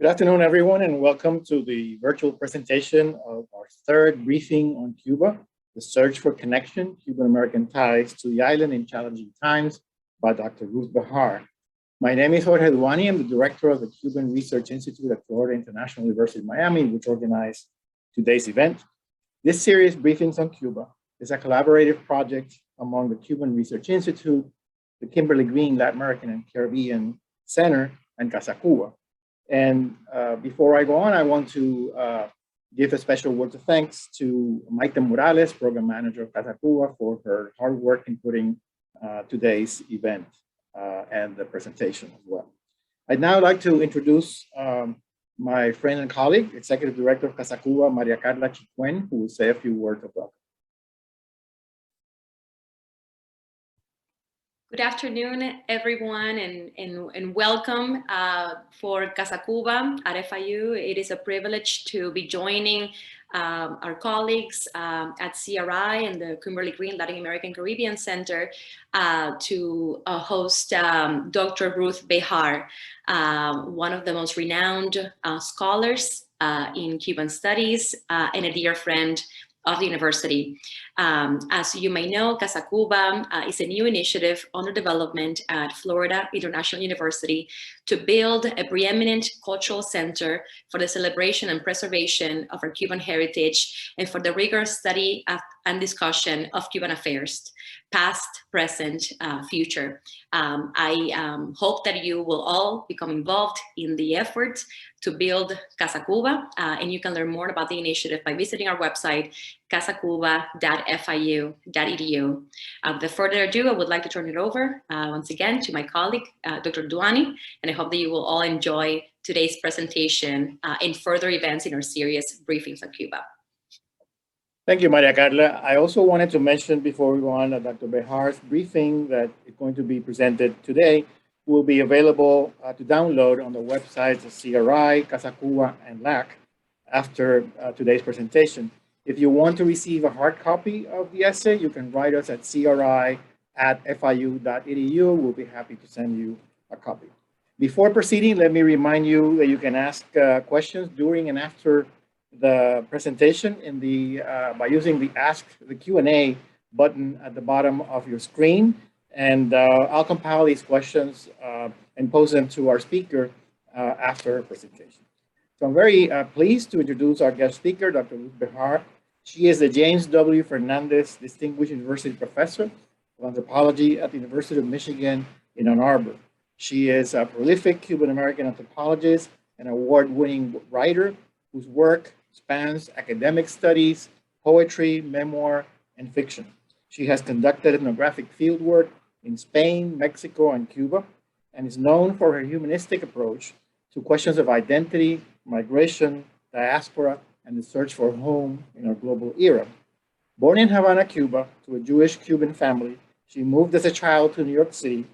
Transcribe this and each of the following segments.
Good afternoon, everyone, and welcome to the virtual presentation of our third briefing on Cuba, The Search for Connection, Cuban-American Ties to the Island in Challenging Times by Dr. Wu Bihar. My name is Jorge Duani. I'm the director of the Cuban Research Institute at Florida International University, Miami, which organized today's event. This series, Briefings on Cuba, is a collaborative project among the Cuban Research Institute, the Kimberly Green Latin American and Caribbean Center, and Casa Cuba. And before I go on, I want to give a special word of thanks to Maite Morales, program manager of Casa Cuba, for her hard work in putting today's event and the presentation as well. I'd now like to introduce my friend and colleague, Executive Director of Casa Cuba, Maria Carla Chicuen, who will say a few words of welcome. Good afternoon, everyone, and welcome for Casa Cuba at FIU. It is a privilege to be joining our colleagues at CRI and the Kimberly Green Latin American Caribbean Center to host Dr. Ruth Bihar, one of the most renowned scholars in Cuban studies and a dear friend of the university. As you may know, Casa Cuba is a new initiative under development at Florida International University to build a preeminent cultural center for the celebration and preservation of our Cuban heritage and for the rigorous study and discussion of Cuban affairs, past, present, future. I hope that you will all become involved in the effort to build Casa Cuba, and you can learn more about the initiative by visiting our website, casacuba.fiu.edu. Without further ado, I would like to turn it over once again to my colleague, Dr. Duani, and I hope that you will all enjoy today's presentation and further events in our series, Briefings on Cuba. Thank you, Maria Carla. I also wanted to mention before we go on that Dr. Bihar's briefing that is going to be presented today will be available to download on the websites of CRI, Casa Cuba, and LAC after today's presentation. If you want to receive a hard copy of the essay, you can write us at cri@fiu.edu. We'll be happy to send you a copy. Before proceeding, let me remind you that you can ask questions during and after the presentation in by using the Q&A button at the bottom of your screen. And I'll compile these questions and pose them to our speaker after her presentation. So I'm very pleased to introduce our guest speaker, Dr. Ruth Bihar. She is the James W. Fernandez Distinguished University Professor of Anthropology at the University of Michigan in Ann Arbor. She is a prolific Cuban-American anthropologist and award-winning writer whose work spans academic studies, poetry, memoir, and fiction. She has conducted ethnographic fieldwork in Spain, Mexico, and Cuba, and is known for her humanistic approach to questions of identity, migration, diaspora, and the search for home in our global era. Born in Havana, Cuba, to a Jewish Cuban family, she moved as a child to New York City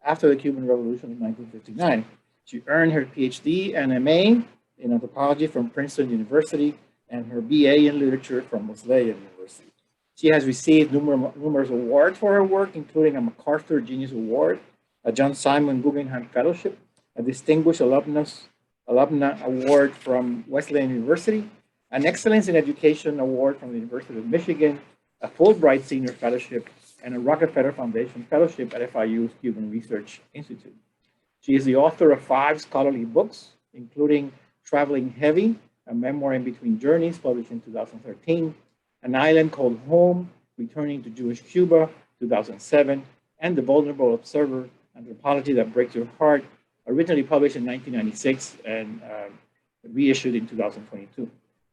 after the Cuban Revolution in 1959. She earned her PhD and MA in anthropology from Princeton University and her BA in literature from Wesleyan University. She has received numerous awards for her work, including a MacArthur Genius Award, a John Simon Guggenheim Fellowship, a Distinguished Alumna Award from Wesleyan University, an Excellence in Education Award from the University of Michigan, a Fulbright Senior Fellowship, and a Rockefeller Foundation Fellowship at FIU's Cuban Research Institute. She is the author of 5 scholarly books, including Traveling Heavy, a memoir in between journeys published in 2013, An Island Called Home, Returning to Jewish Cuba, 2007, and The Vulnerable Observer, Anthropology That Breaks Your Heart, originally published in 1996 and reissued in 2022.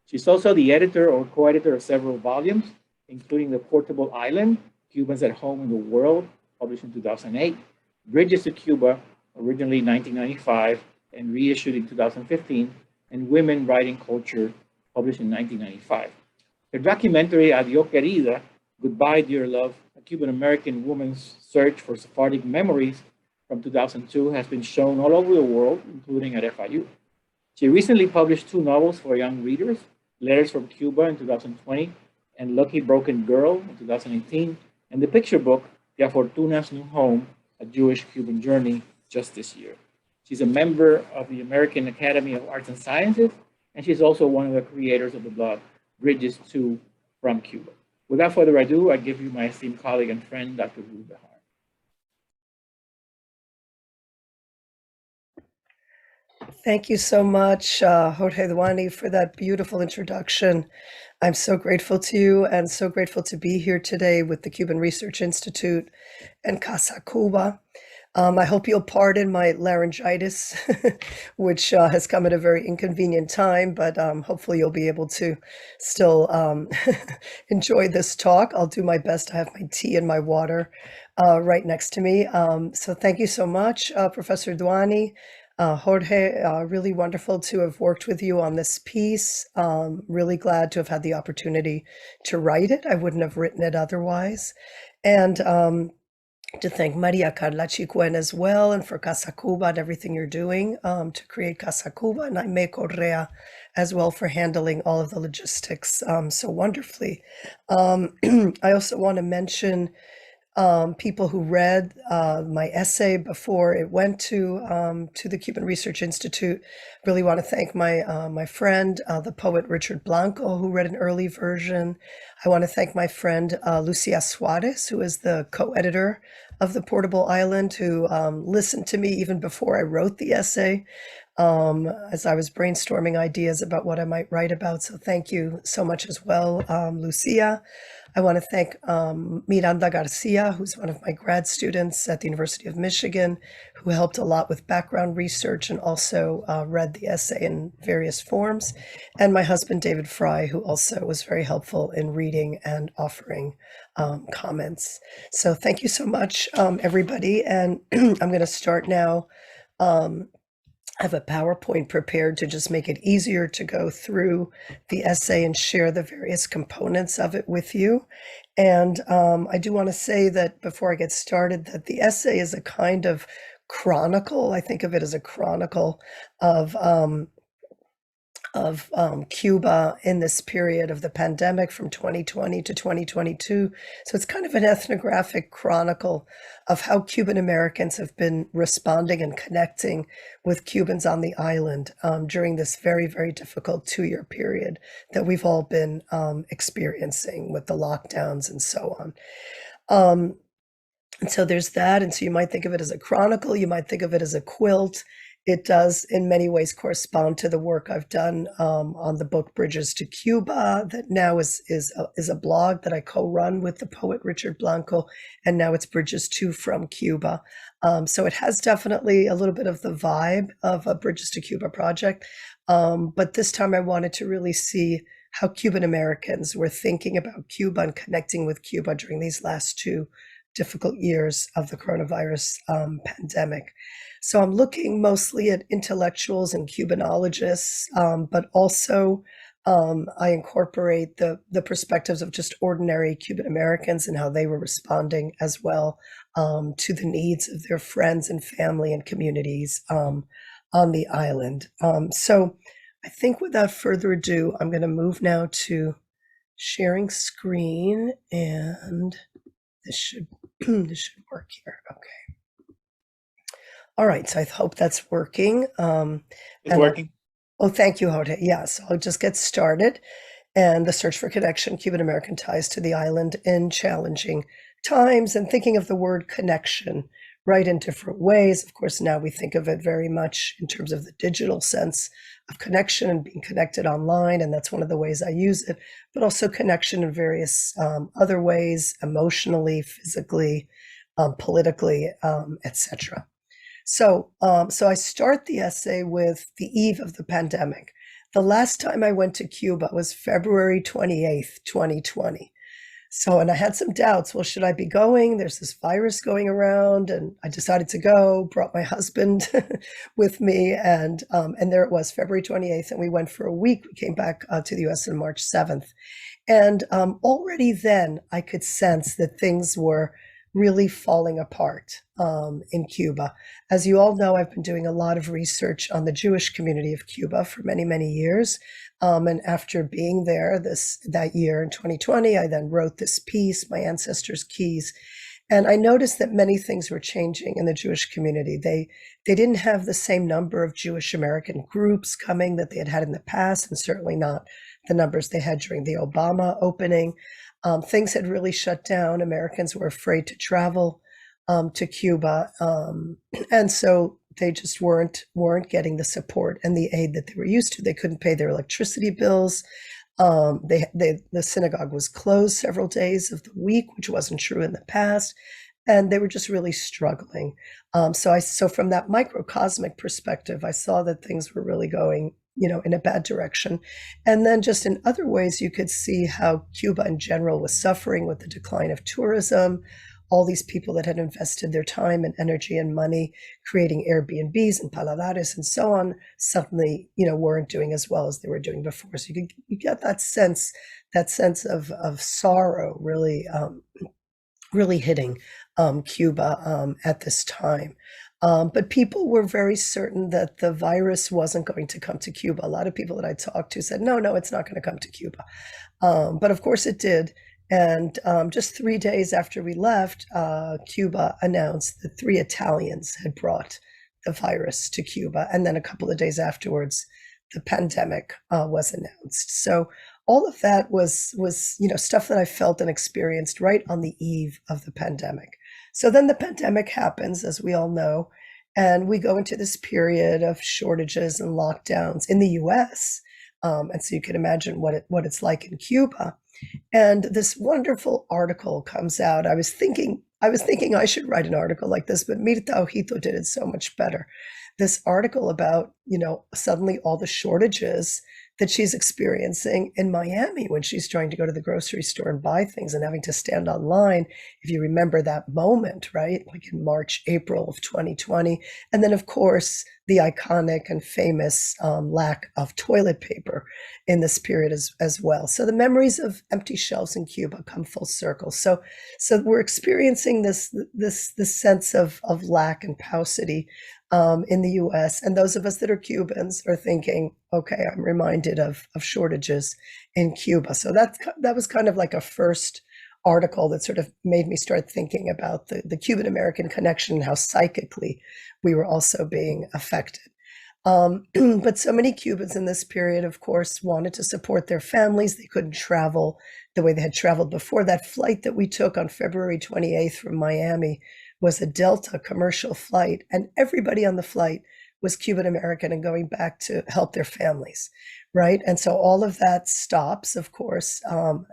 She's also the editor or co-editor of several volumes, including The Portable Island, Cubans at Home in the World, published in 2008, Bridges to Cuba, originally 1995 and reissued in 2015, and Women Writing Culture, published in 1995. Her documentary, Adiós Querida, Goodbye Dear Love, a Cuban-American woman's search for Sephardic memories from 2002 has been shown all over the world, including at FIU. She recently published 2 novels for young readers, Letters from Cuba in 2020 and Lucky Broken Girl in 2018, and the picture book, De Fortuna's New Home, A Jewish-Cuban Journey, just this year. She's a member of the American Academy of Arts and Sciences, and she's also one of the creators of the blog Bridges to from Cuba. Without further ado, I give you my esteemed colleague and friend, Dr. Wu Bihar. Thank you so much, Jorge Duani, for that beautiful introduction. I'm so grateful to you and so grateful to be here today with the Cuban Research Institute and Casa Cuba. I hope you'll pardon my laryngitis, which has come at a very inconvenient time, but hopefully you'll be able to still enjoy this talk. I'll do my best. I have my tea and my water right next to me. So thank you so much, Professor Duani. Jorge, really wonderful to have worked with you on this piece. Really glad to have had the opportunity to write it. I wouldn't have written it otherwise. And to thank Maria Carla Chicuen as well, and for Casa Cuba and everything you're doing to create Casa Cuba, and Jaime Correa as well for handling all of the logistics so wonderfully. I also want to mention people who read my essay before it went to the Cuban Research Institute. Really want to thank my friend, the poet Richard Blanco, who read an early version. I want to thank my friend Lucia Suarez, who is the co-editor of The Portable Island, who listened to me even before I wrote the essay, as I was brainstorming ideas about what I might write about. So thank you so much as well, Lucia. I want to thank Miranda Garcia, who's one of my grad students at the University of Michigan, who helped a lot with background research and also read the essay in various forms, and my husband, David Fry, who also was very helpful in reading and offering comments. So thank you so much, everybody. And I'm going to start now. I have a PowerPoint prepared to just make it easier to go through the essay and share the various components of it with you. And I do want to say that before I get started, that the essay is a kind of chronicle. I think of it as a chronicle of Cuba in this period of the pandemic from 2020 to 2022. So it's kind of an ethnographic chronicle of how Cuban-Americans have been responding and connecting with Cubans on the island during this very, very difficult 2-year period that we've all been experiencing with the lockdowns and so on. And so there's that. And so you might think of it as a chronicle, you might think of it as a quilt. It does in many ways correspond to the work I've done on the book Bridges to Cuba, that now is a blog that I co-run with the poet Richard Blanco, and now it's Bridges to from Cuba. So it has definitely a little bit of the vibe of a Bridges to Cuba project, but this time I wanted to really see how Cuban Americans were thinking about Cuba and connecting with Cuba during these last 2 difficult years of the coronavirus pandemic. So I'm looking mostly at intellectuals and Cubanologists, but also I incorporate the perspectives of just ordinary Cuban Americans and how they were responding as well to the needs of their friends and family and communities on the island. So I think without further ado, I'm going to move now to sharing screen, and this should work here. Okay. All right, so I hope that's working. It's working. Oh, thank you, Jorge. Yeah, so I'll just get started. And the search for connection, Cuban-American ties to the island in challenging times, and thinking of the word connection, right, in different ways. Of course, now we think of it very much in terms of the digital sense of connection and being connected online, and that's one of the ways I use it, but also connection in various other ways, emotionally, physically, politically, etc. So I start the essay with the eve of the pandemic. The last time I went to Cuba was February 28th, 2020. So, and I had some doubts. Well, should I be going? There's this virus going around, and I decided to go, brought my husband with me, and there it was, February 28th, and we went for a week. We came back to the US on March 7th. And already then I could sense that things were really falling apart in Cuba. As you all know, I've been doing a lot of research on the Jewish community of Cuba for many, many years. And after being there that year in 2020, I then wrote this piece, My Ancestors' Keys. And I noticed that many things were changing in the Jewish community. They didn't have the same number of Jewish American groups coming that they had had in the past, and certainly not the numbers they had during the Obama opening. Things had really shut down. Americans were afraid to travel to Cuba, and so they just weren't getting the support and the aid that they were used to. They couldn't pay their electricity bills. The synagogue was closed several days of the week, which wasn't true in the past, and they were just really struggling. So from that microcosmic perspective, I saw that things were really going, in a bad direction. And then just in other ways, you could see how Cuba in general was suffering with the decline of tourism. All these people that had invested their time and energy and money creating Airbnbs and Polarized and so on suddenly, weren't doing as well as they were doing before. So you get that sense of sorrow really, really hitting Cuba at this time. But people were very certain that the virus wasn't going to come to Cuba. A lot of people that I talked to said, no, it's not going to come to Cuba. But of course it did. And just 3 days after we left, Cuba announced that 3 Italians had brought the virus to Cuba. And then a couple of days afterwards, the pandemic was announced. So all of that was stuff that I felt and experienced right on the eve of the pandemic. So then the pandemic happens, as we all know, and we go into this period of shortages and lockdowns in the US. And so you can imagine what it's like in Cuba. And this wonderful article comes out. I was thinking I should write an article like this, but Mirta Ojito did it so much better. This article about, suddenly all the shortages that she's experiencing in Miami when she's trying to go to the grocery store and buy things and having to stand online. If you remember that moment, right? Like in March, April of 2020. And then, of course, the iconic and famous lack of toilet paper in this period as well. So the memories of empty shelves in Cuba come full circle. So we're experiencing this sense of lack and paucity in the US. And those of us that are Cubans are thinking, okay, I'm reminded of shortages in Cuba. So that was kind of like a first article that sort of made me start thinking about the Cuban-American connection and how psychically we were also being affected. But so many Cubans in this period, of course, wanted to support their families. They couldn't travel the way they had traveled before. That flight that we took on February 28th from Miami was a Delta commercial flight, and everybody on the flight was Cuban-American and going back to help their families, right? And so all of that stops, of course,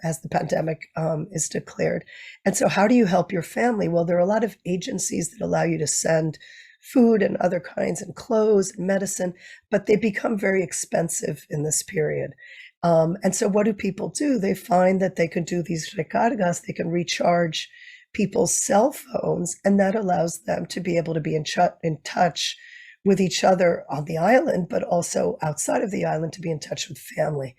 as the pandemic is declared. And so how do you help your family? Well, there are a lot of agencies that allow you to send food and other kinds and clothes and medicine, but they become very expensive in this period. And so what do people do? They find that they can do these recargas, they can recharge people's cell phones, and that allows them to be able to be in touch with each other on the island, but also outside of the island to be in touch with family.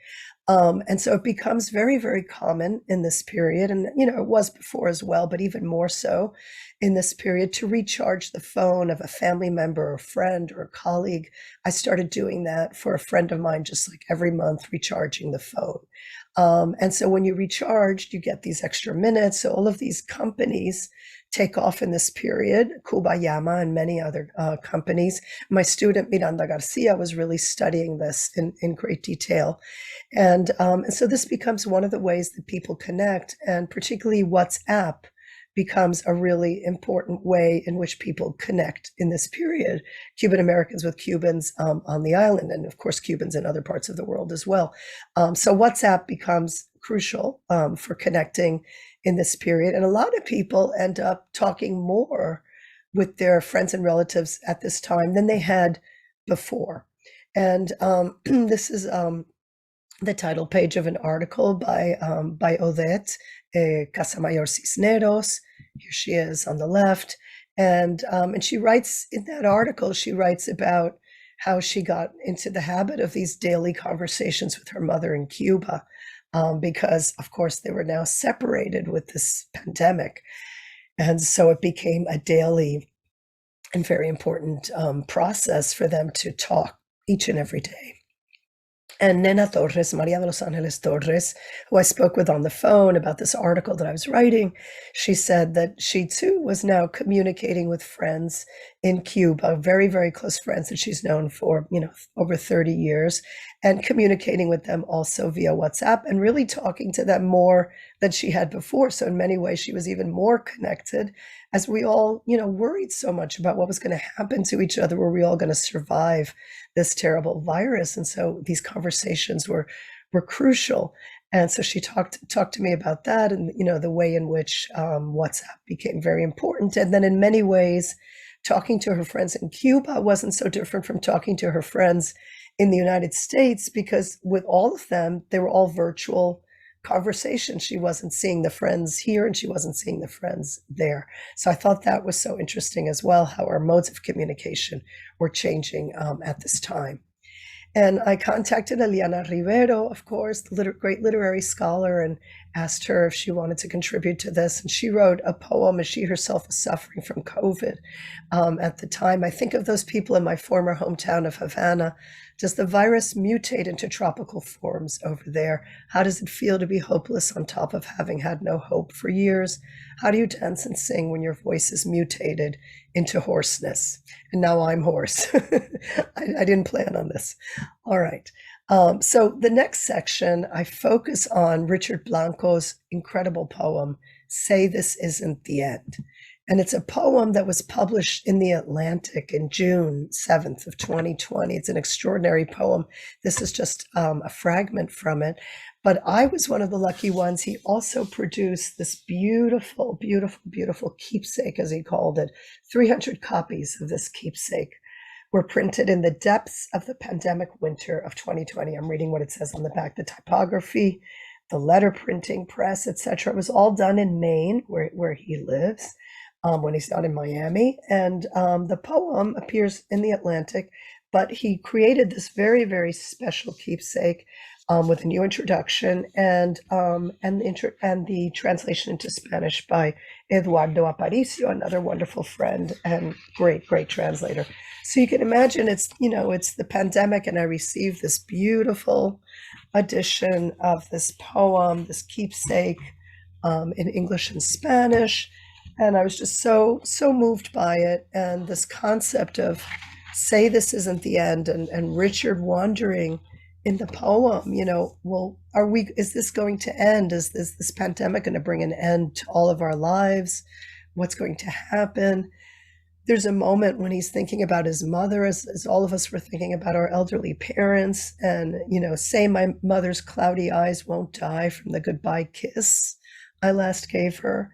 And so it becomes very, very common in this period, and it was before as well, but even more so in this period, to recharge the phone of a family member or friend or a colleague. I started doing that for a friend of mine, just like every month, recharging the phone. And so when you recharged, you get these extra minutes. So all of these companies take off in this period, Cuba and many other companies. My student, Miranda Garcia, was really studying this in great detail. And so this becomes one of the ways that people connect, and particularly WhatsApp becomes a really important way in which people connect in this period. Cuban-Americans with Cubans on the island, and of course, Cubans in other parts of the world as well. So WhatsApp becomes crucial for connecting in this period. And a lot of people end up talking more with their friends and relatives at this time than they had before. And this is the title page of an article by Odette Casamayor Cisneros. Here she is on the left. And she writes in that article, she writes about how she got into the habit of these daily conversations with her mother in Cuba, because, of course, they were now separated with this pandemic. And so it became a daily and very important process for them to talk each and every day. And Nena Torres, Maria de los Angeles Torres, who I spoke with on the phone about this article that I was writing, she said that she too was now communicating with friends in Cuba, very, very close friends that she's known for, over 30 years, and communicating with them also via WhatsApp and really talking to them more than she had before. So in many ways, she was even more connected as we all, worried so much about what was going to happen to each other. Were we all going to survive this terrible virus? And so these conversations were crucial. And so she talked to me about that and, the way in which WhatsApp became very important. And then in many ways, talking to her friends in Cuba wasn't so different from talking to her friends in the United States, because with all of them, they were all virtual conversations. She wasn't seeing the friends here and she wasn't seeing the friends there. So I thought that was so interesting as well, how our modes of communication were changing at this time. And I contacted Eliana Rivero, of course, the great literary scholar, and asked her if she wanted to contribute to this. And she wrote a poem as she herself was suffering from COVID at the time. I think of those people in my former hometown of Havana. Does the virus mutate into tropical forms over there? How does it feel to be hopeless on top of having had no hope for years? How do you dance and sing when your voice is mutated into hoarseness? And now I'm hoarse. I didn't plan on this. All right. So the next section, I focus on Richard Blanco's incredible poem, Say This Isn't the End. And it's a poem that was published in The Atlantic in June 7th of 2020. It's an extraordinary poem. This is just a fragment from it. But I was one of the lucky ones. He also produced this beautiful, beautiful, beautiful keepsake, as he called it. 300 copies of this keepsake were printed in the depths of the pandemic winter of 2020. I'm reading what it says on the back. The typography, the letter printing press, etc. It was all done in Maine, where he lives. When he's not in Miami. And the poem appears in The Atlantic, but he created this very, very special keepsake with a new introduction and the translation into Spanish by Eduardo Aparicio, another wonderful friend and great, great translator. So you can imagine it's the pandemic, and I received this beautiful edition of this poem, this keepsake in English and Spanish. And I was just so moved by it. And this concept of say this isn't the end, and Richard wondering in the poem, well, is this going to end? Is this pandemic going to bring an end to all of our lives? What's going to happen? There's a moment when he's thinking about his mother, as all of us were thinking about our elderly parents, and, say my mother's cloudy eyes won't die from the goodbye kiss I last gave her.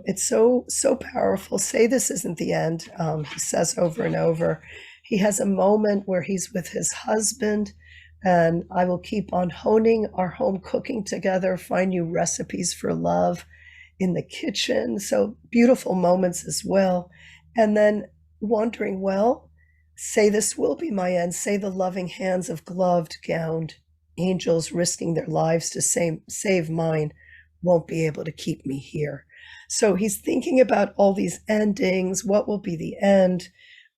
It's so powerful. Say this isn't the end, he says over and over. He has a moment where he's with his husband, and I will keep on honing our home cooking together, find new recipes for love in the kitchen. So beautiful moments as well. And then wondering, well, say this will be my end. Say the loving hands of gloved, gowned angels risking their lives to save mine won't be able to keep me here. So he's thinking about all these endings. What will be the end?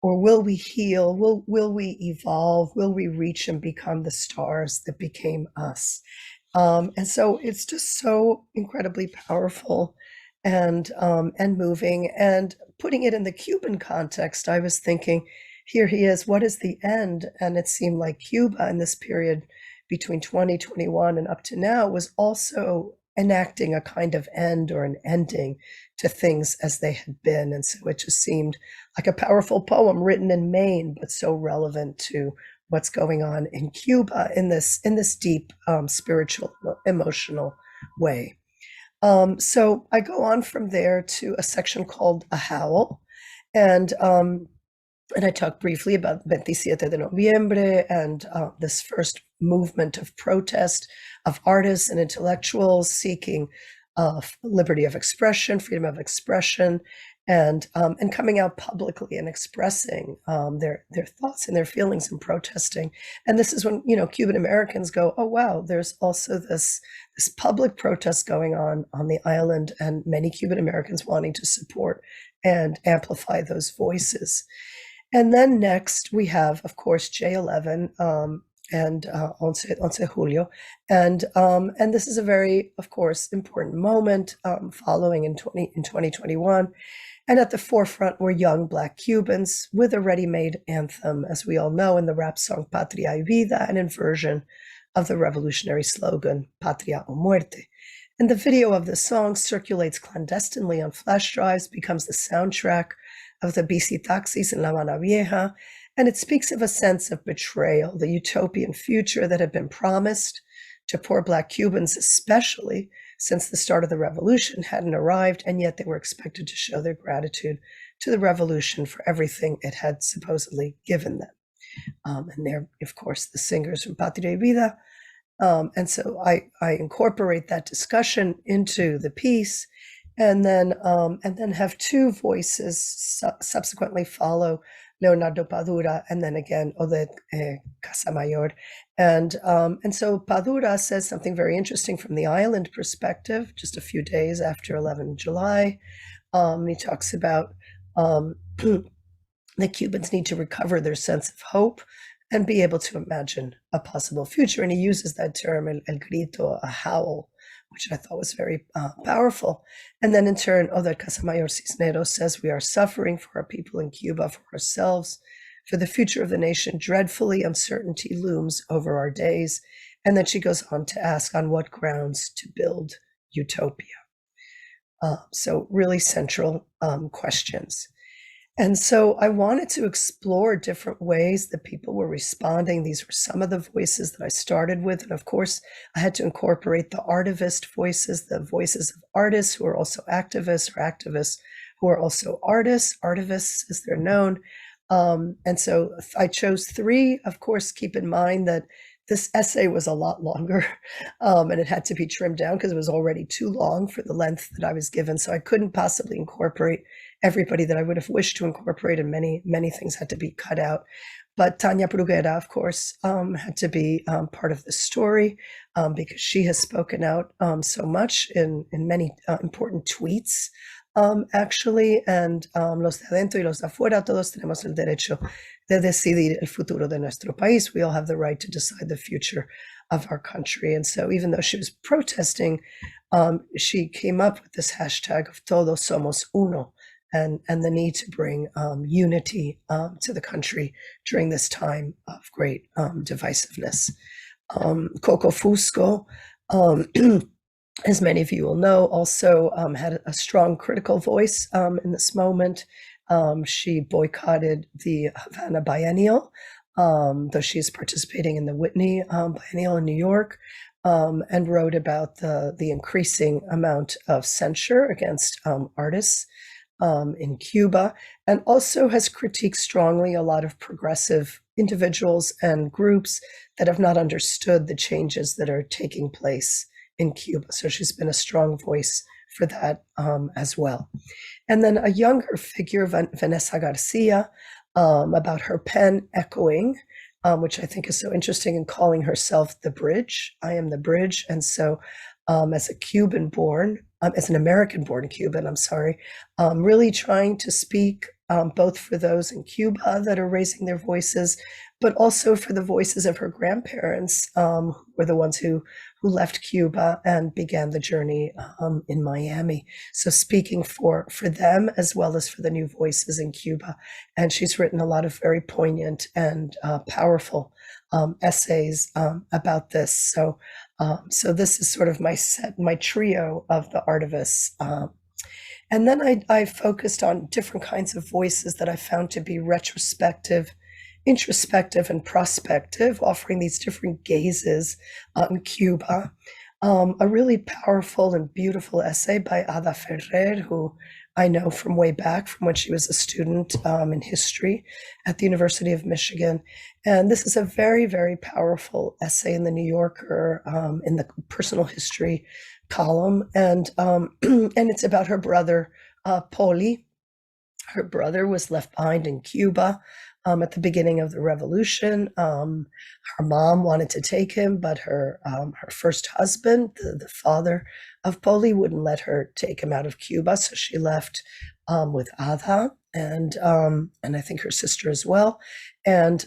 Or will we heal? Will we evolve? Will we reach and become the stars that became us? And so it's just so incredibly powerful and moving. And putting it in the Cuban context, I was thinking, here he is, what is the end? And it seemed like Cuba in this period between 2021 and up to now was also enacting a kind of end or an ending to things as they had been. And so it just seemed like a powerful poem written in Maine, but so relevant to what's going on in Cuba in this deep spiritual, emotional way. So I go on from there to a section called A Howl. And I talked briefly about 27 de Noviembre and this first movement of protest of artists and intellectuals seeking liberty of expression, freedom of expression, and coming out publicly and expressing their thoughts and their feelings and protesting. And this is when Cuban-Americans go, oh wow, there's also this public protest going on the island, and many Cuban-Americans wanting to support and amplify those voices. And then next we have, of course, J11, and 11 Julio. And this is a very, of course, important moment following in 2021. And at the forefront were young Black Cubans with a ready-made anthem, as we all know, in the rap song Patria y Vida, an inversion of the revolutionary slogan Patria o Muerte. And the video of the song circulates clandestinely on flash drives, becomes the soundtrack of the bici taxis in La Habana Vieja, and it speaks of a sense of betrayal, the utopian future that had been promised to poor Black Cubans, especially since the start of the revolution hadn't arrived, and yet they were expected to show their gratitude to the revolution for everything it had supposedly given them. And they're, of course, the singers from Patria y Vida. And so I incorporate that discussion into the piece, and then have two voices subsequently follow, Leonardo Padura, and then again Odette Casamayor. And so Padura says something very interesting from the island perspective, just a few days after 11 July. He talks about the Cubans need to recover their sense of hope and be able to imagine a possible future. And he uses that term, el grito, a howl, which I thought was very powerful. And then in turn, Odette Casamayor Cisneros says, we are suffering for our people in Cuba, for ourselves, for the future of the nation. Dreadfully, uncertainty looms over our days. And then she goes on to ask on what grounds to build utopia. So really central questions. And so I wanted to explore different ways that people were responding. These were some of the voices that I started with. And of course, I had to incorporate the artivist voices, the voices of artists who are also activists, or activists who are also artists, artivists as they're known. And so I chose three. Of course, keep in mind that this essay was a lot longer, and it had to be trimmed down because it was already too long for the length that I was given. So I couldn't possibly incorporate everybody that I would have wished to incorporate, and many things had to be cut out. But Tania Bruguera, of course, had to be part of the story because she has spoken out so much in many important tweets, actually. And los de adentro y los de afuera, todos tenemos el derecho de decidir el futuro de nuestro país. We all have the right to decide the future of our country. And so even though she was protesting, she came up with this hashtag of todos somos uno, and the need to bring unity to the country during this time of great divisiveness. Coco Fusco, as many of you will know, also had a strong critical voice in this moment. She boycotted the Havana Biennial, though she's participating in the Whitney Biennial in New York, and wrote about the increasing amount of censure against artists in Cuba, and also has critiqued strongly a lot of progressive individuals and groups that have not understood the changes that are taking place in Cuba. So she's been a strong voice for that as well. And then a younger figure, Vanessa Garcia, about her pen echoing, which I think is so interesting, in calling herself the bridge. I am the bridge. And so as a Cuban-born, as an American-born Cuban, really trying to speak both for those in Cuba that are raising their voices, but also for the voices of her grandparents, who were the ones who left Cuba and began the journey in Miami. So speaking for them as well as for the new voices in Cuba. And she's written a lot of very poignant and powerful essays about this. So this is sort of my trio of the artivists. And then I focused on different kinds of voices that I found to be retrospective, introspective, and prospective, offering these different gazes on Cuba. A really powerful and beautiful essay by Ada Ferrer, who I know from way back, from when she was a student in history at the University of Michigan. And this is a very, very powerful essay in the New Yorker, in the personal history column. And it's about her brother, Poli. Her brother was left behind in Cuba at the beginning of the revolution. Her mom wanted to take him, but her first husband, the father of Poli, wouldn't let her take him out of Cuba. So she left with Ada and I think her sister as well. And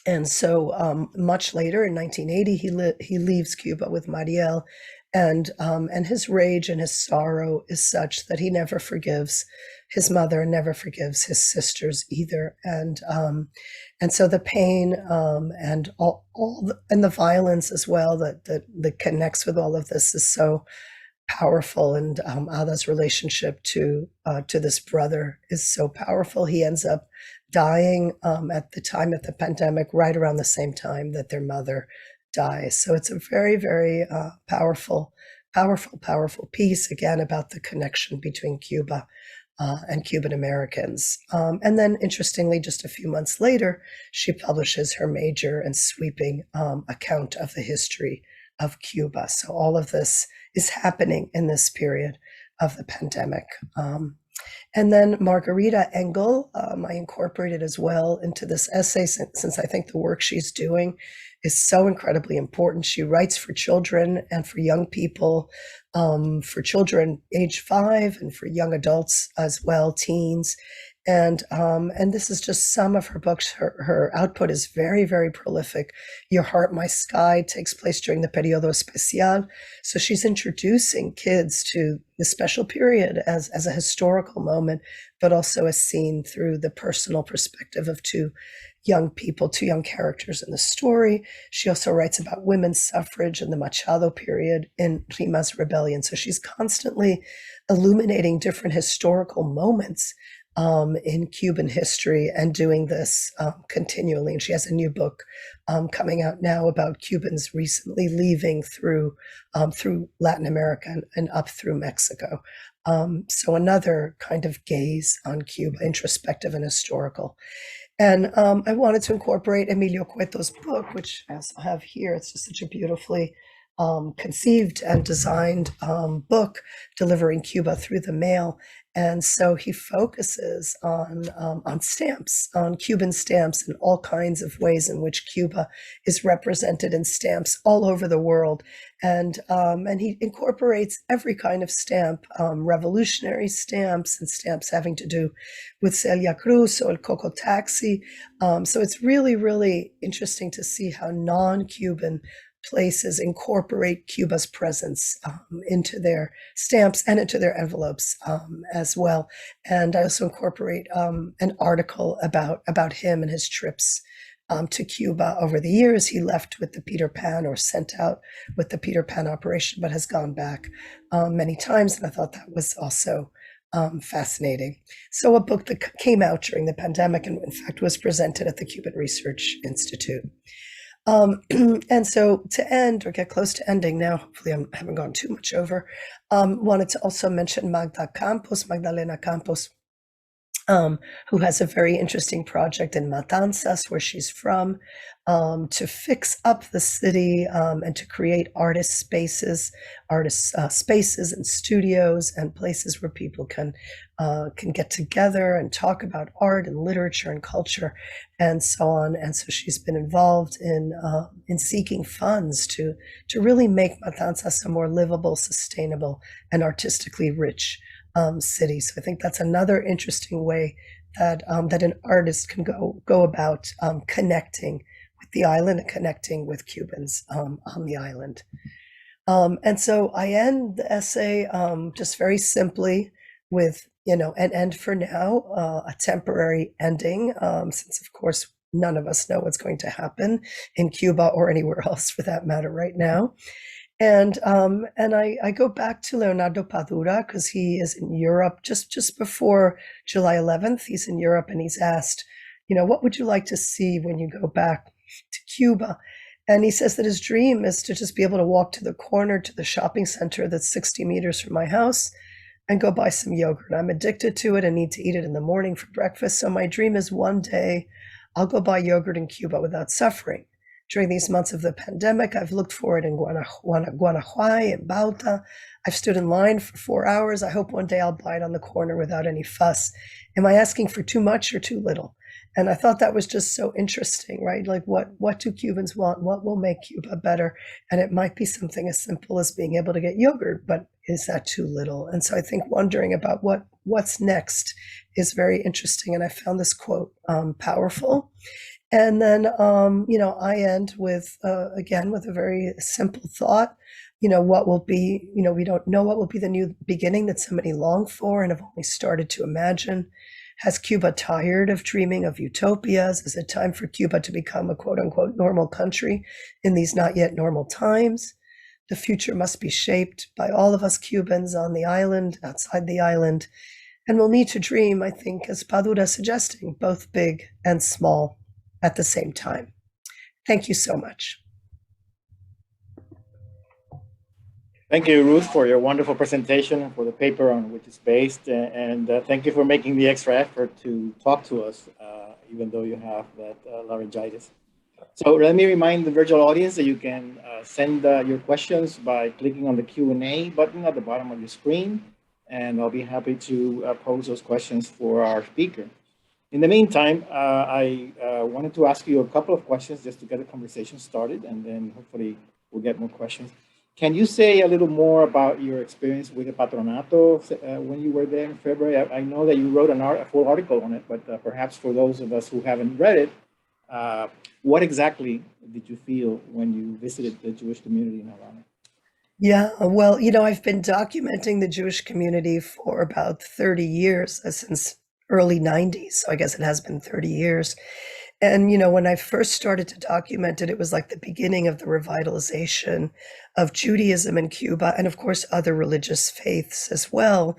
And so much later in 1980, he leaves Cuba with Mariel, and his rage and his sorrow is such that he never forgives his mother and never forgives his sisters either. And so the pain and and the violence as well that connects with all of this is so powerful. And Ada's relationship to this brother is so powerful. He ends up dying at the time of the pandemic, right around the same time that their mother dies. So it's a very, very powerful piece, again, about the connection between Cuba and Cuban-Americans. And then, interestingly, just a few months later, she publishes her major and sweeping account of the history of Cuba. So all of this is happening in this period of the pandemic. And then Margarita Engel, I incorporated as well into this essay since I think the work she's doing is so incredibly important. She writes for children and for young people, for children age 5 and for young adults as well, teens. And this is just some of her books. Her output is very, very prolific. Your Heart, My Sky takes place during the Periodo Especial. So she's introducing kids to the special period as a historical moment, but also as seen through the personal perspective of two young people, two young characters in the story. She also writes about women's suffrage and the Machado period in Rima's Rebellion. So she's constantly illuminating different historical moments in Cuban history and doing this continually. And she has a new book coming out now about Cubans recently leaving through Latin America and up through Mexico. So another kind of gaze on Cuba, introspective and historical. And I wanted to incorporate Emilio Cueto's book, which as I have here, it's just such a beautifully conceived and designed book, Delivering Cuba Through the Mail. And so he focuses on stamps, on Cuban stamps, and all kinds of ways in which Cuba is represented in stamps all over the world. And he incorporates every kind of stamp, revolutionary stamps and stamps having to do with Celia Cruz or El Coco Taxi. So it's really, really interesting to see how non-Cuban places incorporate Cuba's presence into their stamps and into their envelopes as well. And I also incorporate an article about him and his trips to Cuba over the years. He left with the Peter Pan, or sent out with the Peter Pan operation, but has gone back many times. And I thought that was also fascinating. So a book that came out during the pandemic and in fact was presented at the Cuban Research Institute. And so to end, or get close to ending now, hopefully I haven't gone too much over, wanted to also mention Magdalena Campos, who has a very interesting project in Matanzas, where she's from, to fix up the city and to create artist spaces and studios and places where people can get together and talk about art and literature and culture and so on. And so she's been involved in seeking funds to really make Matanzas a more livable, sustainable, and artistically rich city. So I think that's another interesting way that an artist can go about connecting with the island and connecting with Cubans on the island. And so I end the essay just very simply with, an end for now, a temporary ending, since of course none of us know what's going to happen in Cuba or anywhere else for that matter right now. And I go back to Leonardo Padura because he is in Europe just before July 11th. He's in Europe and he's asked, what would you like to see when you go back to Cuba? And he says that his dream is to just be able to walk to the corner to the shopping center that's 60 meters from my house and go buy some yogurt. I'm addicted to it and need to eat it in the morning for breakfast. So my dream is one day I'll go buy yogurt in Cuba without suffering. During these months of the pandemic, I've looked for it in Guanajuato and Bauta. I've stood in line for 4 hours. I hope one day I'll buy it on the corner without any fuss. Am I asking for too much or too little? And I thought that was just so interesting, right? Like what do Cubans want? What will make Cuba better? And it might be something as simple as being able to get yogurt, but is that too little? And so I think wondering about what's next is very interesting. And I found this quote powerful. And then, I end with, again, with a very simple thought. What will be, we don't know what will be the new beginning that so many long for and have only started to imagine. Has Cuba tired of dreaming of utopias? Is it time for Cuba to become a quote unquote normal country in these not yet normal times? The future must be shaped by all of us Cubans on the island, outside the island, and we'll need to dream, I think, as Padura is suggesting, both big and small at the same time. Thank you so much. Thank you, Ruth, for your wonderful presentation, for the paper on which it's based, and thank you for making the extra effort to talk to us, even though you have that laryngitis. So let me remind the virtual audience that you can send your questions by clicking on the Q&A button at the bottom of your screen, and I'll be happy to pose those questions for our speaker. In the meantime, I wanted to ask you a couple of questions just to get the conversation started, and then hopefully we'll get more questions. Can you say a little more about your experience with the Patronato when you were there in February? I know that you wrote a full article on it, but perhaps for those of us who haven't read it, what exactly did you feel when you visited the Jewish community in Havana? Yeah, well, I've been documenting the Jewish community for about 30 years, since early 90s. So I guess it has been 30 years. And, when I first started to document it, it was like the beginning of the revitalization of Judaism in Cuba, and of course, other religious faiths as well,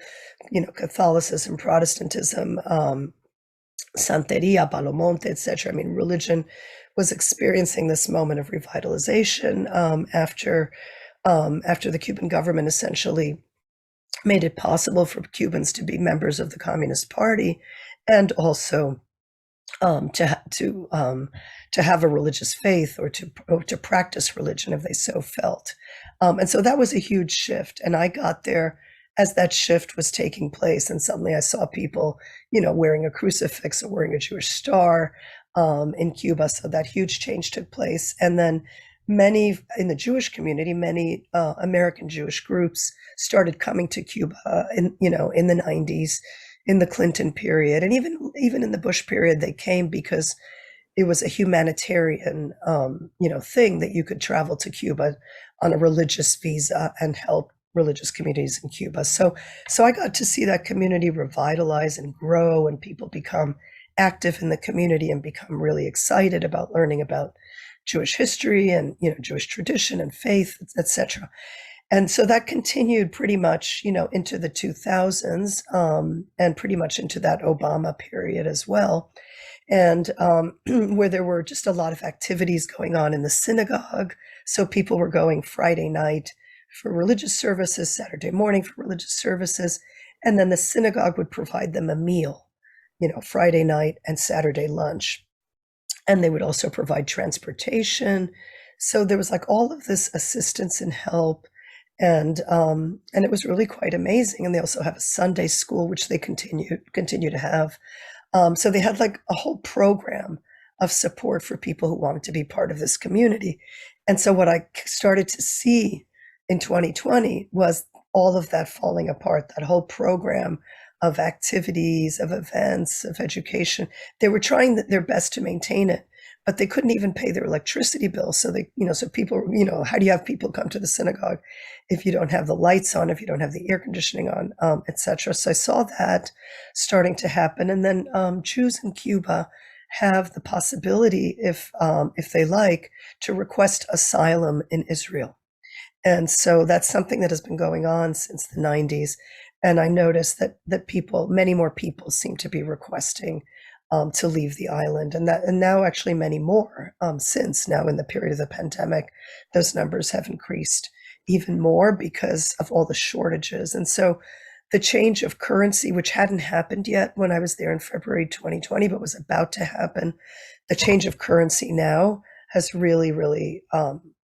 Catholicism, Protestantism, Santeria, Palomonte, etc. I mean, religion was experiencing this moment of revitalization after the Cuban government essentially made it possible for Cubans to be members of the Communist Party, and also to have a religious faith or to practice religion if they so felt. And so that was a huge shift. And I got there as that shift was taking place, and suddenly I saw people, wearing a crucifix or wearing a Jewish star in Cuba. So that huge change took place. And then many in the Jewish community, many American Jewish groups started coming to Cuba in the 90s, in the Clinton period, and even in the Bush period. They came because it was a humanitarian thing that you could travel to Cuba on a religious visa and help religious communities in Cuba. So I got to see that community revitalize and grow, and people become active in the community and become really excited about learning about Jewish history and Jewish tradition and faith, etc. And so that continued pretty much, into the 2000s, and pretty much into that Obama period as well. And where there were just a lot of activities going on in the synagogue. So people were going Friday night for religious services, Saturday morning for religious services, and then the synagogue would provide them a meal, Friday night and Saturday lunch. And they would also provide transportation. So there was like all of this assistance and help. And it was really quite amazing. And they also have a Sunday school, which they continue to have. So they had like a whole program of support for people who wanted to be part of this community. And so what I started to see in 2020 was all of that falling apart, that whole program of activities, of events, of education. They were trying their best to maintain it, but they couldn't even pay their electricity bill. So so people, how do you have people come to the synagogue if you don't have the lights on, if you don't have the air conditioning on, etc. So I saw that starting to happen. And then Jews in Cuba have the possibility, if they like, to request asylum in Israel. And so that's something that has been going on since the 90s. And I noticed that many more people seem to be requesting to leave the island, and now actually many more since now in the period of the pandemic, those numbers have increased even more because of all the shortages. And so the change of currency, which hadn't happened yet when I was there in February 2020, but was about to happen, the change of currency now has really, really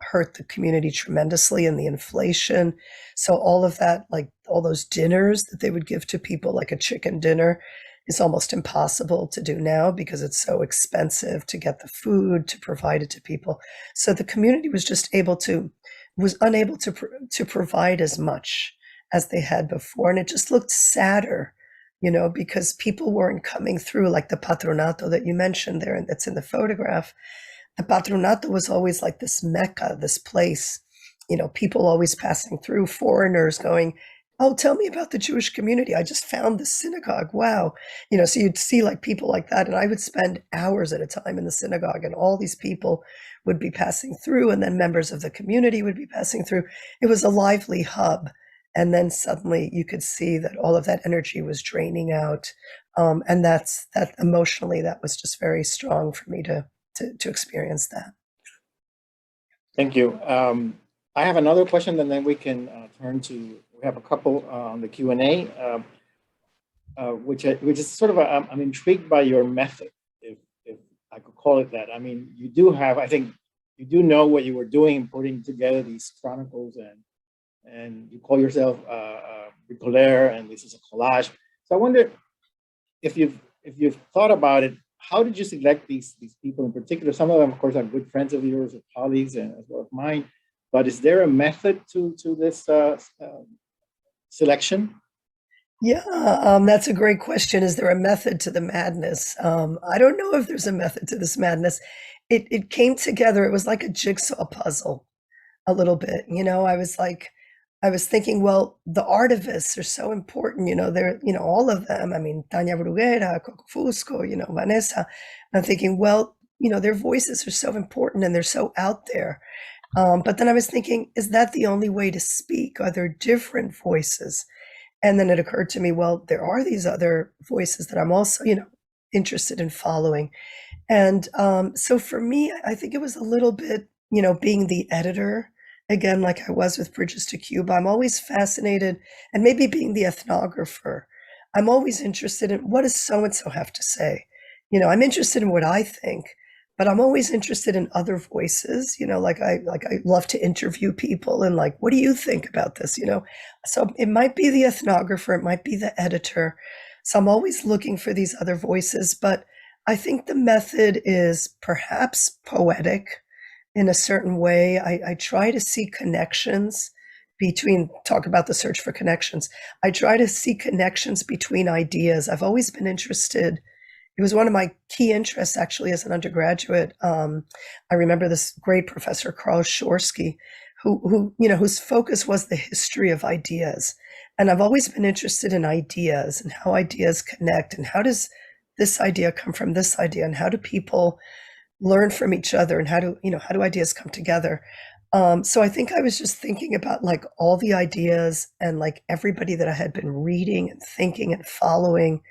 hurt the community tremendously, and the inflation. So all of that, like all those dinners that they would give to people, like a chicken dinner, is almost impossible to do now because it's so expensive to get the food, to provide it to people. So the community was unable to provide as much as they had before. And it just looked sadder because people weren't coming through, like the patronato that you mentioned there, and that's in the photograph. The patronato was always like this mecca, this place, people always passing through, foreigners going, oh, tell me about the Jewish community. I just found the synagogue. Wow. So you'd see like people like that. And I would spend hours at a time in the synagogue, and all these people would be passing through, and then members of the community would be passing through. It was a lively hub. And then suddenly you could see that all of that energy was draining out. And that emotionally, that was just very strong for me to experience that. Thank you. I have another question, and then we can turn to, we have a couple on the Q&A, which is sort of, I'm intrigued by your method, if I could call it that. I mean, you do have, I think, you do know what you were doing, putting together these chronicles, and you call yourself bricolaire, and this is a collage. So I wonder if you've thought about it. How did you select these people in particular? Some of them, of course, are good friends of yours, or colleagues, and as well as mine. But is there a method to this selection? Yeah, that's a great question. Is there a method to the madness? I don't know if there's a method to this madness. It came together. It was like a jigsaw puzzle, a little bit. I was thinking, well, the artivists are so important. They're, all of them. I mean, Tania Bruguera, Coco Fusco, Vanessa. I'm thinking, well, their voices are so important and they're so out there. But then I was thinking, is that the only way to speak? Are there different voices? And then it occurred to me, well, there are these other voices that I'm also, interested in following. And so for me, I think it was a little bit, being the editor, again, like I was with Bridges to Cuba. I'm always fascinated, and maybe being the ethnographer, I'm always interested in, what does so-and-so have to say? I'm interested in what I think, but I'm always interested in other voices, like I love to interview people and like, what do you think about this? So it might be the ethnographer, it might be the editor. So I'm always looking for these other voices, but I think the method is perhaps poetic in a certain way. I try to see connections talk about the search for connections. I try to see connections between ideas. I've always been interested. It was one of my key interests, actually, as an undergraduate. I remember this great professor, Karl Shorsky, whose focus was the history of ideas. And I've always been interested in ideas and how ideas connect, and how does this idea come from this idea, and how do people learn from each other, and how do ideas come together? So I think I was just thinking about like all the ideas and like everybody that I had been reading and thinking and following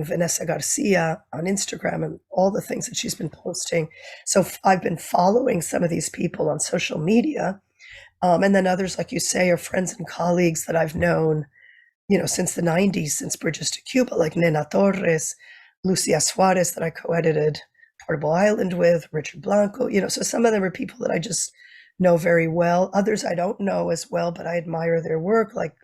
Vanessa Garcia on Instagram and all the things that she's been posting. So I've been following some of these people on social media. And then others, like you say, are friends and colleagues that I've known, since the 90s, since Bridges to Cuba, like Nena Torres, Lucia Suarez, that I co-edited Portable Island with, Richard Blanco, so some of them are people that I just know very well. Others I don't know as well, but I admire their work, like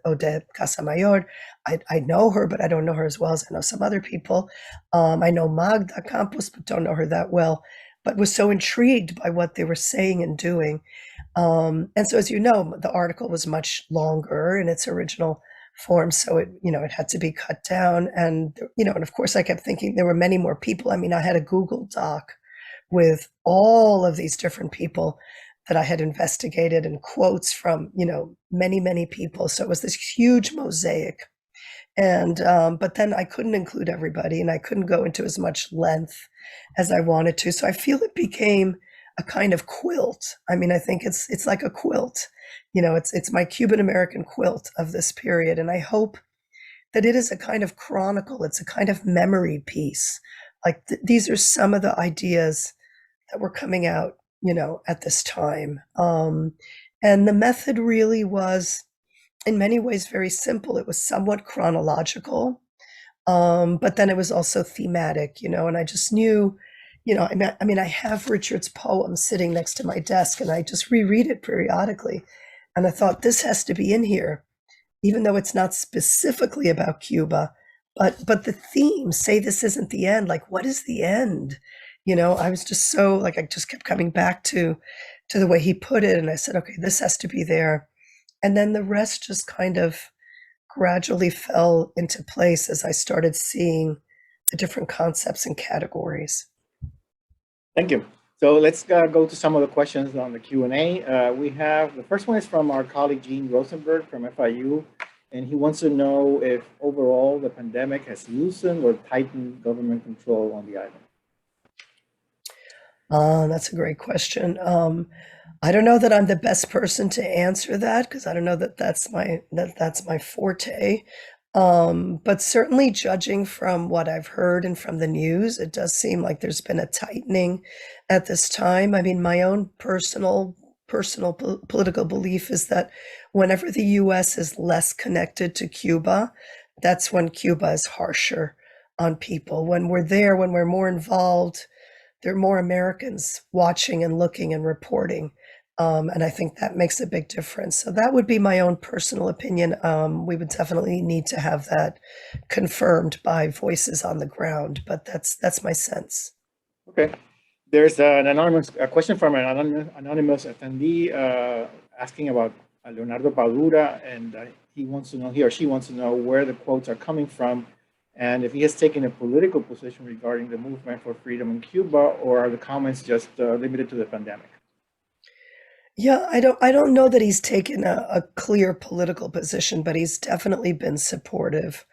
Odette Casamayor. I know her, but I don't know her as well as I know some other people. I know Magda Campos, but don't know her that well, but was so intrigued by what they were saying and doing. And so, as you know, the article was much longer in its original form, so it had to be cut down. And, and of course I kept thinking there were many more people. I mean, I had a Google Doc with all of these different people that I had investigated and quotes from, many, many people. So it was this huge mosaic. And, but then I couldn't include everybody, and I couldn't go into as much length as I wanted to. So I feel it became a kind of quilt. I mean, I think it's like a quilt. It's my Cuban-American quilt of this period. And I hope that it is a kind of chronicle. It's a kind of memory piece. Like these are some of the ideas that were coming out, at this time. And the method really was, in many ways, very simple. It was somewhat chronological, but then it was also thematic, and I just knew, I mean, I have Richard's poem sitting next to my desk, and I just reread it periodically. And I thought, this has to be in here, even though it's not specifically about Cuba, but the themes say this isn't the end. Like, what is the end? I was just so, like, I just kept coming back to the way he put it. And I said, okay, this has to be there. And then the rest just kind of gradually fell into place as I started seeing the different concepts and categories. Thank you. So let's go to some of the questions on the Q&A. We have, the first one is from our colleague Gene Rosenberg from FIU, and he wants to know if overall the pandemic has loosened or tightened government control on the island. That's a great question. I don't know that I'm the best person to answer that because I don't know that that's my forte. But certainly judging from what I've heard and from the news, it does seem like there's been a tightening at this time. I mean, my own personal political belief is that whenever the US is less connected to Cuba, that's when Cuba is harsher on people. When we're there, when we're more involved, there are more Americans watching and looking and reporting. And I think that makes a big difference. So that would be my own personal opinion. We would definitely need to have that confirmed by voices on the ground, but that's my sense. Okay. There's a question from an anonymous attendee asking about Leonardo Padura, and he or she wants to know where the quotes are coming from, and if he has taken a political position regarding the movement for freedom in Cuba, or are the comments just limited to the pandemic? Yeah, I don't know that he's taken a clear political position, but he's definitely been supportive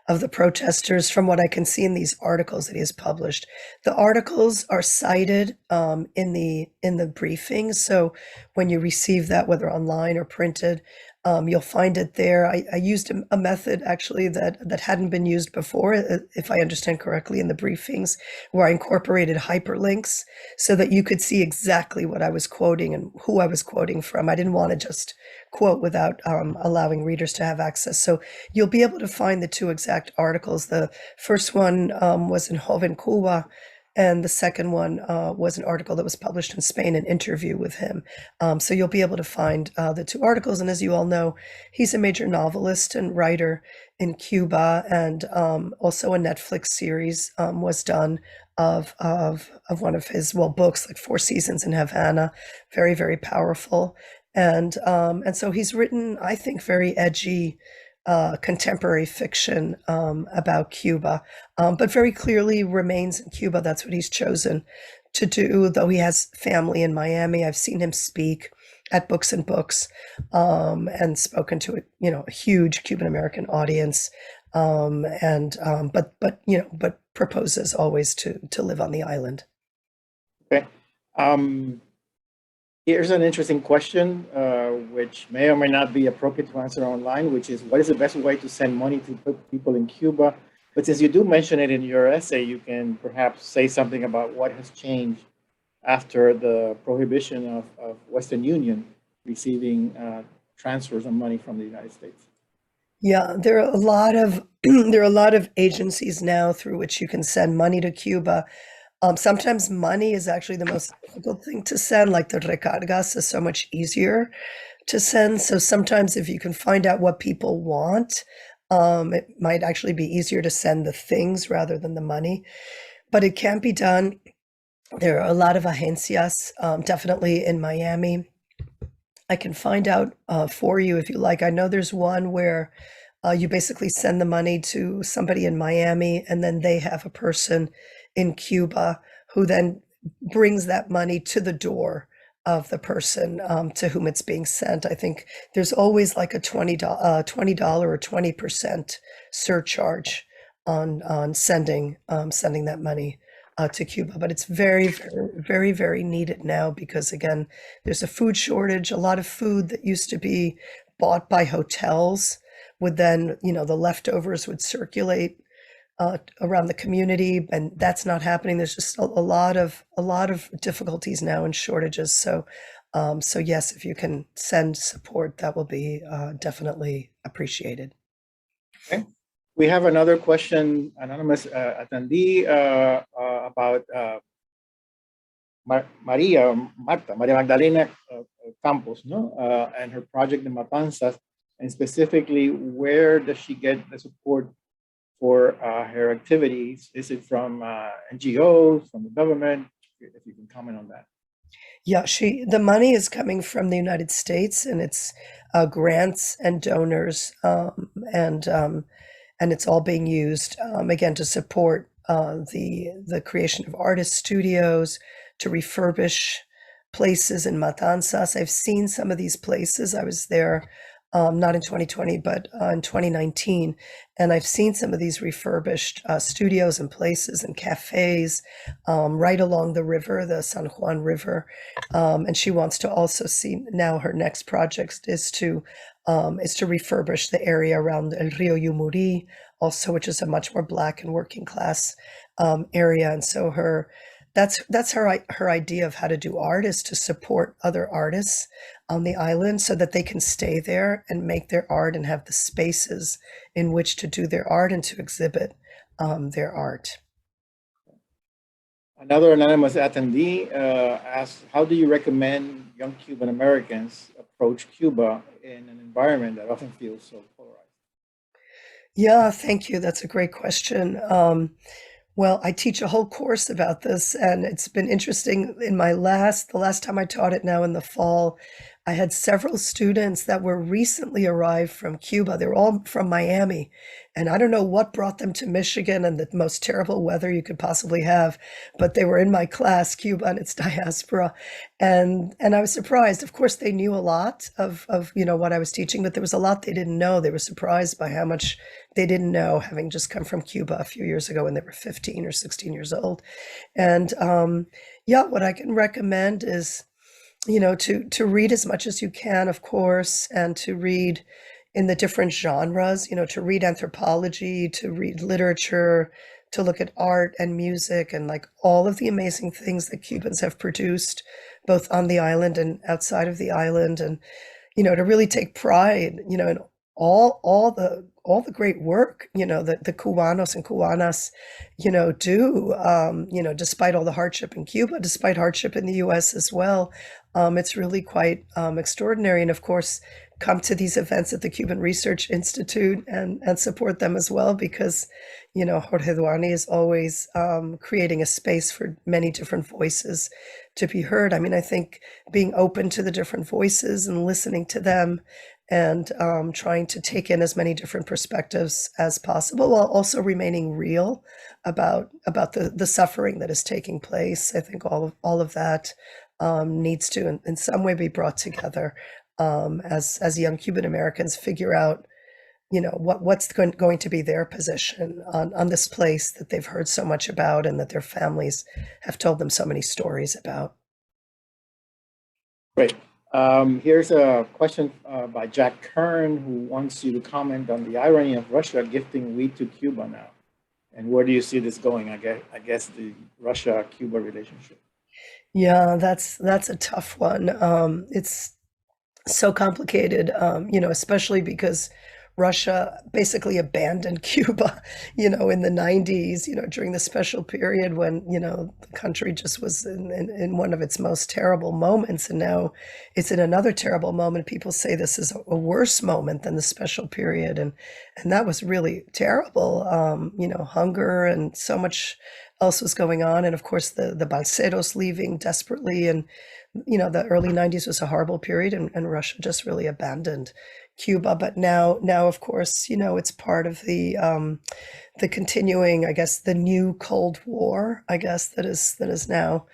of the protesters from what I can see in these articles that he has published. The articles are cited in the briefing, so when you receive that, whether online or printed, you'll find it there. I used a method actually that hadn't been used before, if I understand correctly, in the briefings, where I incorporated hyperlinks so that you could see exactly what I was quoting and who I was quoting from. I didn't want to just quote without allowing readers to have access. So you'll be able to find the two exact articles. The first one was in Joven Cuba, and the second one was an article that was published in Spain, an interview with him. So you'll be able to find the two articles. And as you all know, he's a major novelist and writer in Cuba, and also a Netflix series was done of one of his books, like Four Seasons in Havana, very, very powerful. And so he's written, I think, very edgy contemporary fiction about Cuba, but very clearly remains in Cuba. That's what he's chosen to do, though he has family in Miami. I've seen him speak at Books and Books and spoken to a huge Cuban-American audience, but proposes always to live on the island. Okay. Here's an interesting question, which may or may not be appropriate to answer online, which is, what is the best way to send money to people in Cuba? But since you do mention it in your essay, you can perhaps say something about what has changed after the prohibition of Western Union receiving transfers of money from the United States. Yeah, there are a lot of there are a lot of agencies now through which you can send money to Cuba. Sometimes money is actually the most difficult thing to send, like the recargas is so much easier to send. So sometimes if you can find out what people want, it might actually be easier to send the things rather than the money. But it can be done. There are a lot of agencias, definitely in Miami. I can find out for you if you like. I know there's one where you basically send the money to somebody in Miami, and then they have a person in Cuba who then brings that money to the door of the person to whom it's being sent. I think there's always like a $20 or 20% surcharge on sending that money to Cuba. But it's very, very, very, very needed now because, again, there's a food shortage. A lot of food that used to be bought by hotels would then, the leftovers would circulate around the community, and that's not happening. There's just a lot of difficulties now and shortages. So yes, if you can send support, that will be definitely appreciated. Okay. We have another question, anonymous attendee, about Maria Magdalena Campos, and her project, the Matanzas, and specifically, where does she get the support for her activities? Is it from NGOs, from the government? If you can comment on that. Yeah, the money is coming from the United States, and it's grants and donors, and it's all being used again to support the creation of artist studios, to refurbish places in Matanzas. I've seen some of these places. I was there not in 2020, but in 2019, and I've seen some of these refurbished studios and places and cafes right along the river, the San Juan River. And she wants to also see now her next project is to refurbish the area around El Rio Yumuri, also, which is a much more Black and working class area. And so that's her idea of how to do art, is to support other artists on the island so that they can stay there and make their art and have the spaces in which to do their art and to exhibit their art. Another anonymous attendee asks, how do you recommend young Cuban Americans approach Cuba in an environment that often feels so polarized? Yeah, thank you. That's a great question. Well, I teach a whole course about this, and it's been interesting. The last time I taught it now in the fall, I had several students that were recently arrived from Cuba. They were all from Miami, and I don't know what brought them to Michigan and the most terrible weather you could possibly have, but they were in my class, Cuba and its diaspora, and I was surprised. Of course, they knew a lot of what I was teaching, but there was a lot they didn't know. They were surprised by how much they didn't know, having just come from Cuba a few years ago when they were 15 or 16 years old. And yeah, what I can recommend is, to read as much as you can, of course, and to read in the different genres, to read anthropology, to read literature, to look at art and music and like all of the amazing things that Cubans have produced, both on the island and outside of the island. And to really take pride, in all the great work, that the Cubanos and Cubanas, do, despite all the hardship in Cuba, despite hardship in the US as well. It's really quite extraordinary. And of course, come to these events at the Cuban Research Institute and support them as well, because, Jorge Duani is always creating a space for many different voices to be heard. I mean, I think being open to the different voices and listening to them and trying to take in as many different perspectives as possible, while also remaining real about the suffering that is taking place. I think all of that needs to, in some way, be brought together as young Cuban Americans figure out, what's going to be their position on this place that they've heard so much about and that their families have told them so many stories about. Great. Here's a question by Jack Kern, who wants you to comment on the irony of Russia gifting wheat to Cuba now. And where do you see this going? I guess the Russia-Cuba relationship. Yeah, that's a tough one. It's so complicated, especially because Russia basically abandoned Cuba, in the 90s, during the special period when, the country just was in one of its most terrible moments. And now it's in another terrible moment. People say this is a worse moment than the special period. And that was really terrible. Hunger and so much else was going on. And of course, the Balseros leaving desperately. And, the early 90s was a horrible period, and Russia just really abandoned Cuba. But now, of course, it's part of the continuing, I guess, the new Cold War, I guess, that is now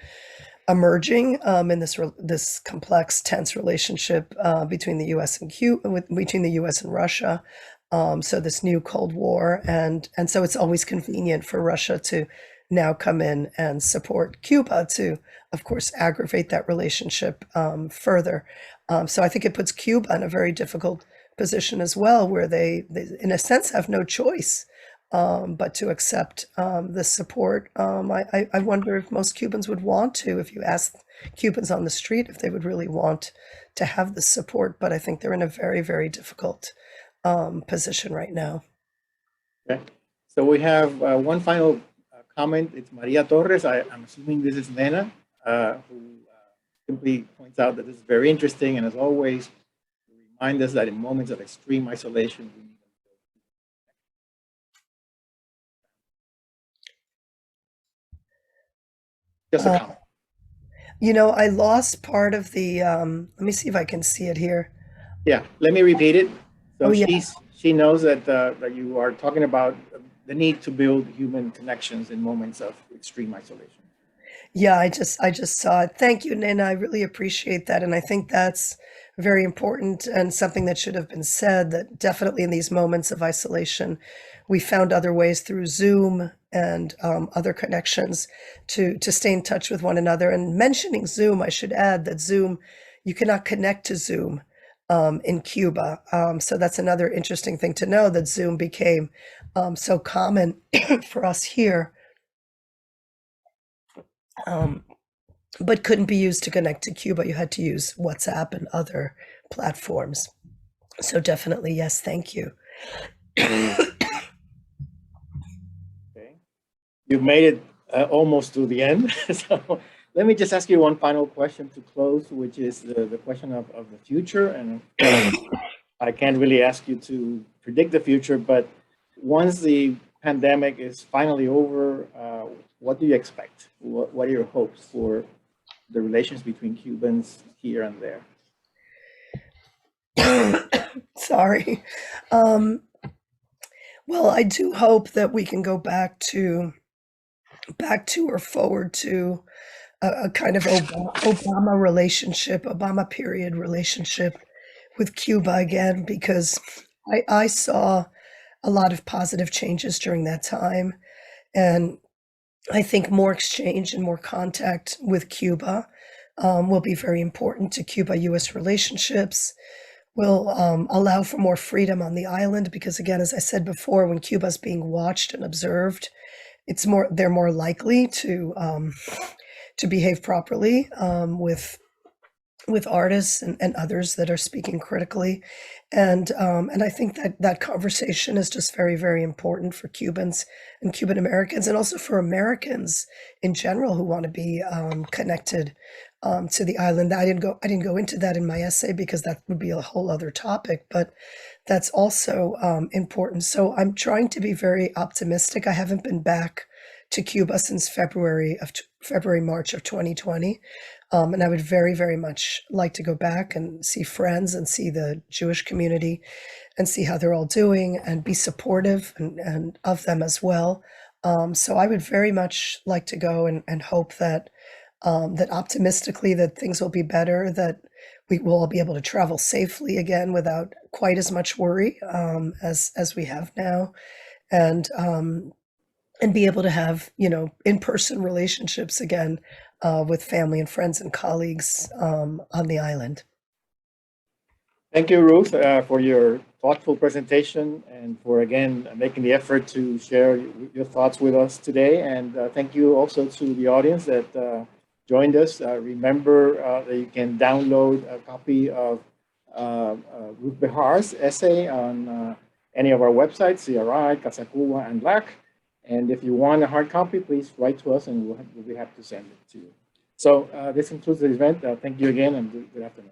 emerging in this complex, tense relationship between the U.S. and Cuba, between the U.S. and Russia. So this new Cold War, and so it's always convenient for Russia to now come in and support Cuba to, of course, aggravate that relationship further. So I think it puts Cuba in a very difficult position as well, where they in a sense, have no choice but to accept this support. I wonder if most Cubans would want to, if you ask Cubans on the street, if they would really want to have this support. But I think they're in a very, very difficult position right now. Okay. So we have one final comment. It's Maria Torres. I'm assuming this is Nena, who simply points out that this is very interesting, and as always, remind us that in moments of extreme isolation, we need just a comment. You know, I lost part of the, let me see if I can see it here. Yeah, let me repeat it. Oh, So yeah. she knows that you are talking about the need to build human connections in moments of extreme isolation. Yeah, I just saw it. Thank you, Nina. I really appreciate that. And I think that's very important and something that should have been said, that definitely in these moments of isolation, we found other ways through Zoom and other connections to stay in touch with one another. And mentioning Zoom, I should add that Zoom, you cannot connect to Zoom in Cuba. So that's another interesting thing to know, that Zoom became so common for us here. Um, but couldn't be used to connect to Cuba. You had to use WhatsApp and other platforms. So definitely, yes, thank you. Okay, you've made it almost to the end. So let me just ask you one final question to close, which is the question of the future. And I can't really ask you to predict the future, but once the pandemic is finally over, what do you expect? What are your hopes for the relations between Cubans here and there? Sorry. Um, well, I do hope that we can go back to or forward to a kind of Obama relationship, Obama period relationship with Cuba again, because I saw a lot of positive changes during that time. And I think more exchange and more contact with Cuba will be very important to Cuba-US relationships, will allow for more freedom on the island, because again, as I said before, when Cuba's being watched and observed, they're more likely to behave properly with artists and others that are speaking critically. And I think that conversation is just very, very important for Cubans and Cuban-Americans, and also for Americans in general who want to be connected to the island. I didn't go into that in my essay because that would be a whole other topic, but that's also important. So I'm trying to be very optimistic. I haven't been back to Cuba since March of 2020. And I would very, very much like to go back and see friends and see the Jewish community and see how they're all doing and be supportive and of them as well. So I would very much like to go and hope that optimistically that things will be better, that we will all be able to travel safely again without quite as much worry as we have now, and be able to have, in-person relationships again with family and friends and colleagues on the island. Thank you, Ruth, for your thoughtful presentation and for, again, making the effort to share your thoughts with us today. And thank you also to the audience that joined us. Remember that you can download a copy of Wu Bihar's essay on any of our websites, CRI, Casa Cuba, and LAC. And if you want a hard copy, please write to us and we'll be happy to send it to you. So this concludes the event. Thank you again and good afternoon.